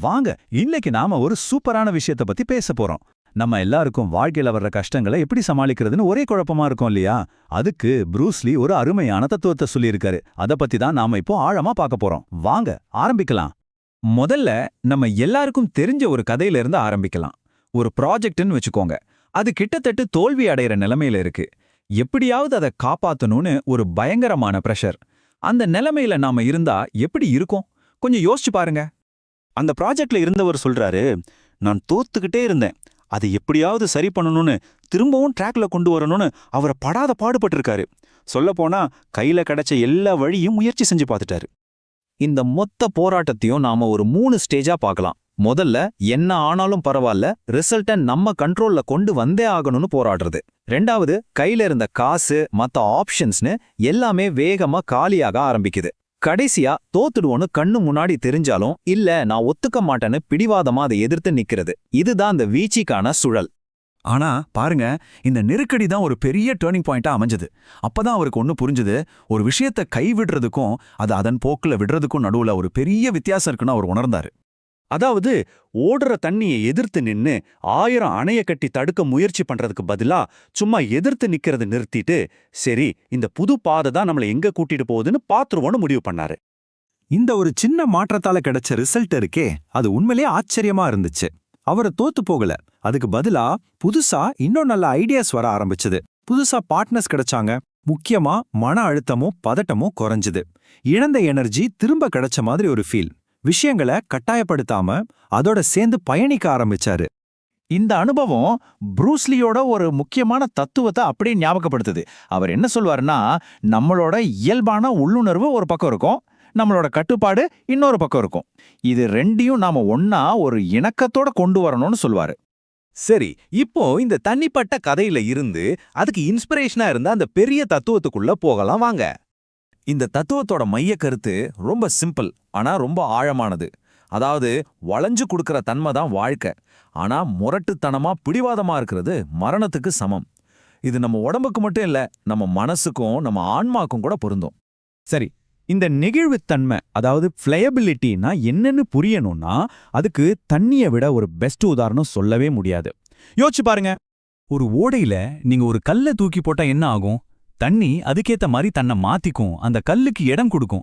வாங்க இன்னைக்கு நாம ஒரு சூப்பரான விஷயத்த பத்தி பேச போறோம். நம்ம எல்லாருக்கும் வாழ்க்கையில வர்ற கஷ்டங்களை எப்படி சமாளிக்கிறதுன்னு ஒரே குழப்பமா இருக்கும் இல்லையா? அதுக்கு ப்ரூஸ்லி ஒரு அருமையான தத்துவத்தை சொல்லியிருக்காரு. அத பத்தி தான் நாம இப்போ ஆழமா பார்க்க போறோம். வாங்க ஆரம்பிக்கலாம். முதல்ல நம்ம எல்லாருக்கும் தெரிஞ்ச ஒரு கதையில இருந்து ஆரம்பிக்கலாம். ஒரு ப்ராஜெக்ட்னு வச்சுக்கோங்க. அது கிட்டத்தட்ட தோல்வி அடையிற நிலைமையில இருக்கு. எப்படியாவது அதை காப்பாத்தணும்னு ஒரு பயங்கரமான பிரஷர். அந்த நிலைமையில நாம இருந்தா எப்படி இருக்கும்? கொஞ்சம் யோசிச்சு பாருங்க. அந்த ப்ராஜெக்ட்ல இருந்தவர் சொல்றாரு, நான் தோத்துக்கிட்டே இருந்தேன், அதை எப்படியாவது சரி பண்ணணும்னு திரும்பவும் ட்ராக்ல கொண்டு வரணும்னு அவரை படாத பாடுபட்டிருக்காரு. சொல்லப்போனா கையில கிடைச்ச எல்லா வழியும் முயற்சி செஞ்சு பார்த்துட்டாரு. இந்த மொத்த போராட்டத்தையும் நாம ஒரு 3 ஸ்டேஜா பார்க்கலாம். முதல்ல என்ன ஆனாலும் பரவாயில்ல, ரிசல்ட்டை நம்ம கண்ட்ரோல்ல கொண்டு வந்தே ஆகணும்னு போராடுறது. ரெண்டாவது, கையில இருந்த காசு மத்த ஆப்ஷன்ஸ்னு எல்லாமே வேகமா காலியாக ஆரம்பிக்குது. கடைசியா தோத்துடுவோன்னு கண்ணு முன்னாடி தெரிஞ்சாலும் இல்ல நான் ஒத்துக்க மாட்டேன்னு பிடிவாதமா அதை எதிர்த்து நிக்கிறது. இதுதான் இந்த வீழ்ச்சிக்கான சுழல். ஆனா பாருங்க, இந்த நெருக்கடி தான் ஒரு பெரிய டேர்னிங் பாயிண்டா அமைஞ்சது. அப்பதான் அவருக்கு ஒண்ணு புரிஞ்சுது, ஒரு விஷயத்தை கைவிடுறதுக்கும் அது அதன் போக்குல விடுறதுக்கும் நடுவுல ஒரு பெரிய வித்தியாசம் இருக்குன்னு அவர் உணர்ந்தாரு. அதாவது ஓடுற தண்ணியை எதிர்த்து நின்னு 1000 அணைய கட்டி தடுக்க முயற்சி பண்றதுக்கு பதிலா சும்மா எதிர்த்து நிக்கிறது நிறுத்திட்டு, சரி இந்த புது பாதை தான் நம்மளை எங்க கூட்டிட்டு போகுதுன்னு பாத்துருவோன்னு முடிவு பண்ணாரு. இந்த ஒரு சின்ன மாற்றத்தால கிடைச்ச ரிசல்ட் இருக்கே, அது உண்மையிலேயே ஆச்சரியமா இருந்துச்சு. அவரை தோத்து போகல, அதுக்கு பதிலா புதுசா இன்னும் நல்ல ஐடியாஸ் வர ஆரம்பிச்சது. புதுசா பார்ட்னர்ஸ் கிடைச்சாங்க. முக்கியமா மன அழுத்தமும் பதட்டமும் குறைஞ்சுது. இழந்த எனர்ஜி திரும்ப கிடைச்ச மாதிரி ஒரு ஃபீல். விஷயங்களை கட்டாயப்படுத்தாம அதோட சேர்ந்து பயணிக்க ஆரம்பிச்சாரு. இந்த அனுபவம் ப்ரூஸ்லியோட ஒரு முக்கியமான தத்துவத்தை அப்படியே ஞாபகப்படுத்துது. அவர் என்ன சொல்வாருன்னா, நம்மளோட இயல்பான உள்ளுணர்வு ஒரு பக்கம் இருக்கும், நம்மளோட கட்டுப்பாடு இன்னொரு பக்கம் இருக்கும். இது ரெண்டையும் நாம ஒன்னா ஒரு இணக்கத்தோட கொண்டு வரணும்னு சொல்வாரு. சரி, இப்போ இந்த தனிப்பட்ட கதையில இருந்து அதுக்கு இன்ஸ்பிரேஷனா இருந்த அந்த பெரிய தத்துவத்துக்குள்ள போகலாம் வாங்க. இந்த தத்துவத்தோட மைய கருத்து ரொம்ப சிம்பிள், ஆனா ரொம்ப ஆழமானது. அதாவது வளைஞ்சு கொடுக்கற தன்மை தான் வாழ்க்கை, ஆனா முரட்டுத்தனமா பிடிவாதமா இருக்கிறது மரணத்துக்கு சமம். இது நம்ம உடம்புக்கு மட்டும் இல்ல, நம்ம மனசுக்கும் நம்ம ஆன்மாக்கும் கூட பொருந்தும். சரி, இந்த நெகிழ்வுத்தன்மை அதாவது ஃப்ளையபிலிட்டினா என்னன்னு புரியணும்னா அதுக்கு தண்ணியை விட ஒரு பெஸ்ட் உதாரணம் சொல்லவே முடியாது. யோசிச்சு பாருங்க, ஒரு ஓடையில நீங்க ஒரு கல்லை தூக்கி போட்டா என்ன ஆகும்? தண்ணி அதுக்கேத்த மாதிரி தன்னை மாத்திக்கும், அந்த கல்லுக்கு இடம் கொடுக்கும்.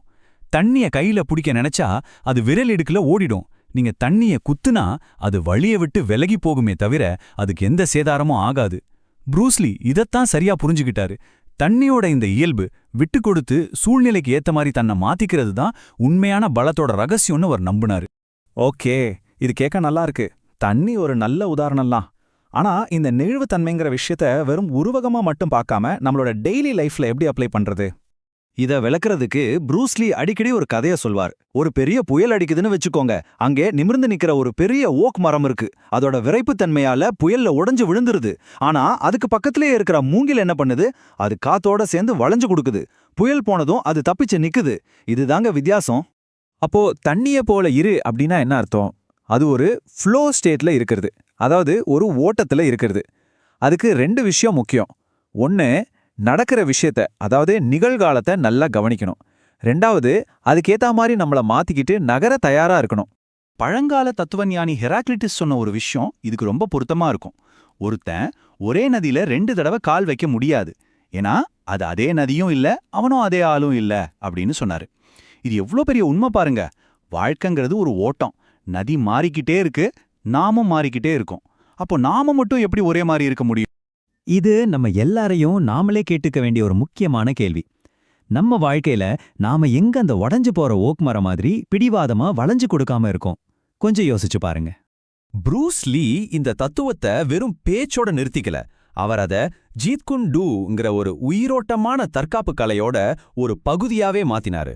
தண்ணிய கையில பிடிக்க நினைச்சா அது விரல் இடுக்குல ஓடிடும். நீங்க தண்ணிய குத்துனா அது வழிய விட்டு விலகி போகுமே தவிர அதுக்கு எந்த சேதாரமும் ஆகாது. ப்ரூஸ்லி இதத்தான் சரியா புரிஞ்சுக்கிட்டாரு. தண்ணியோட இந்த இயல்பு விட்டு கொடுத்து சூழ்நிலைக்கு ஏத்த மாதிரி தன்னை மாத்திக்கிறது தான் உண்மையான பலத்தோட ரகசியம்னு அவர் நம்புனாரு. ஓகே, இது கேட்க நல்லா இருக்கு. தண்ணி ஒரு நல்ல உதாரணம்லாம். ஆனா இந்த நெகிழ்வுத்தன்மைங்கிற விஷயத்த வெறும் உருவகமா மட்டும் பார்க்காம நம்மளோட டெய்லி லைஃப்ல எப்படி அப்ளை பண்றது? இத விளக்குறதுக்கு ப்ரூஸ்லி அடிக்கடி ஒரு கதைய சொல்வார். ஒரு பெரிய புயல் அடிக்குதுன்னு வச்சுக்கோங்க. அங்கே நிமிர்ந்து நிக்கிற ஒரு பெரிய ஓக் மரம் இருக்கு. அதோட விரைப்புத்தன்மையால புயல்ல உடைஞ்சு விழுந்துருது. ஆனா அதுக்கு பக்கத்திலேயே இருக்கிற மூங்கில் என்ன பண்ணுது? அது காத்தோட சேர்ந்து வளைஞ்சு கொடுக்குது. புயல் போனதும் அது தப்பிச்சு நிக்குது. இதுதாங்க வித்தியாசம். அப்போ தண்ணிய போல இரு அப்படின்னா என்ன அர்த்தம்? அது ஒரு ஃப்ளோ ஸ்டேட்ல இருக்கிறது, அதாவது ஒரு ஓட்டத்துல இருக்கிறது. அதுக்கு 2 விஷயம் முக்கியம். ஒன்னு, நடக்கிற விஷயத்த அதாவது நிகழ்காலத்தை நல்லா கவனிக்கணும். 2வது, அதுக்கேத்த மாதிரி நம்மள மாத்திக்கிட்டு நகர தயாரா இருக்கணும். பழங்கால தத்துவஞானி ஹெராக்லிட்டிஸ் சொன்ன ஒரு விஷயம் இதுக்கு ரொம்ப பொருத்தமா இருக்கும். ஒருத்தன் ஒரே நதியில 2 தடவை கால் வைக்க முடியாது, ஏன்னா அது அதே நதியும் இல்ல, அவனும் அதே ஆளும் இல்ல அப்படின்னு சொன்னாரு. இது எவ்வளோ பெரிய உண்மை பாருங்க. வாழ்க்கைங்கிறது ஒரு ஓட்டம். நதி மாறிக்கிட்டே இருக்கு, நாமும் மாறிக்கிட்டே இருக்கோம். அப்போ நாம மட்டும் எப்படி ஒரே மாதிரி இருக்க முடியும்? இது நம்ம எல்லாரையும் நாமளே கேட்டுக்க வேண்டிய ஒரு முக்கியமான கேள்வி. நம்ம வாழ்க்கையில நாம எங்க அந்த உடைஞ்சு போற ஓக் மரம் மாதிரி பிடிவாதமா வளைஞ்சு கொடுக்காம இருக்கோம்? கொஞ்சம் யோசிச்சு பாருங்க. ப்ரூஸ்லி இந்த தத்துவத்தை வெறும் பேச்சோட நிறுத்திக்கல. அவர் அத ஜீத் குன் டூங்கிற ஒரு உயிரோட்டமான தற்காப்பு கலையோட ஒரு பகுதியாவே மாத்தினாரு.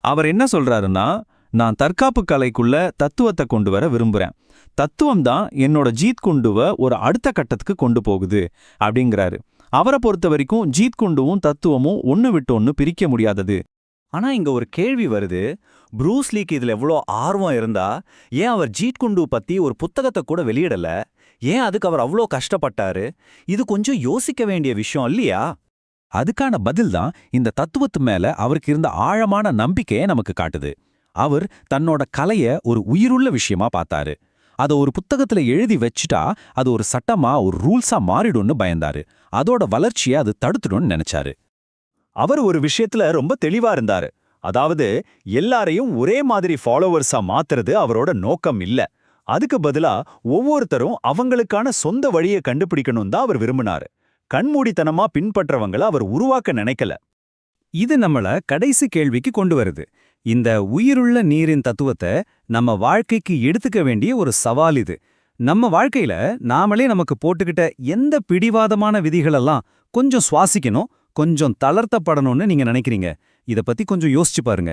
அவர் என்ன சொல்றாருன்னா, நான் தற்காப்பு கலைக்குள்ள தத்துவத்தை கொண்டு வர விரும்புறேன். தத்துவம் தான் என்னோட ஜீத் குண்டுவை ஒரு அடுத்த கட்டத்துக்கு கொண்டு போகுது அப்படிங்கிறாரு. அவரை பொறுத்த வரைக்கும் ஜீத் குண்டுவும் தத்துவமும் ஒன்னு விட்டு ஒன்னு பிரிக்க முடியாதது. ஆனா இங்க ஒரு கேள்வி வருது. ப்ரூஸ்லிக்கு இதுல எவ்வளோ ஆர்வம் இருந்தா ஏன் அவர் ஜீட் குண்டு பத்தி ஒரு புத்தகத்தை கூட வெளியிடல? ஏன் அதுக்கு அவர் அவ்வளோ கஷ்டப்பட்டாரு? இது கொஞ்சம் யோசிக்க வேண்டிய விஷயம் இல்லையா? அதுக்கான பதில் தான் இந்த தத்துவத்து மேல அவருக்கு இருந்த ஆழமான நம்பிக்கையை நமக்கு காட்டுது. அவர் தன்னோட கலைய ஒரு உயிருள்ள விஷயமா பார்த்தாரு. அத ஒரு புத்தகத்துல எழுதி வச்சுட்டா அது ஒரு சட்டமா ஒரு ரூல்ஸா மாறிடும்னு பயந்தாரு. அதோட வளர்ச்சியை அது தடுத்துடும்னு நினைச்சாரு. அவர் ஒரு விஷயத்துல ரொம்ப தெளிவா இருந்தாரு. அதாவது எல்லாரையும் ஒரே மாதிரி ஃபாலோவர்ஸா மாத்துறது அவரோட நோக்கம் இல்ல. அதுக்கு பதிலா ஒவ்வொருத்தரும் அவங்களுக்கான சொந்த வழியை கண்டுபிடிக்கணும் தான் அவர் விரும்பினாரு. கண்மூடித்தனமா பின்பற்றவங்கள அவர் உருவாக்க நினைக்கல. இது நம்மள கடைசி கேள்விக்கு கொண்டு வருது. இந்த உயிருள்ள நீரின் தத்துவத்தை நம்ம வாழ்க்கைக்கு எடுத்துக்க வேண்டிய ஒரு சவால் இது. நம்ம வாழ்க்கையில நாமளே நமக்கு போட்டுக்கிட்ட எந்த பிடிவாதமான விதிகளெல்லாம் கொஞ்சம் சுவாசிக்கணும், கொஞ்சம் தளர்த்தப்படணும்னு நீங்க நினைக்கிறீங்க? இத பத்தி கொஞ்சம் யோசிச்சு பாருங்க.